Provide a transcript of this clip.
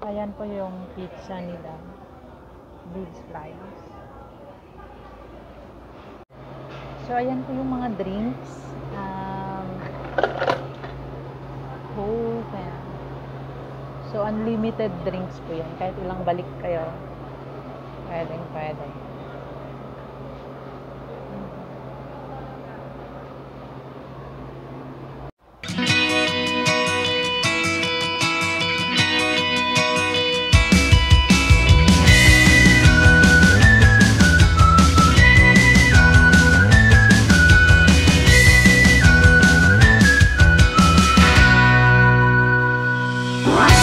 Ayan po yung pizza nila. Big slice. So, ayan po yung mga drinks. Coke. Ayan. So, unlimited drinks po yan. Kahit ilang balik kayo. Pwede. Wow.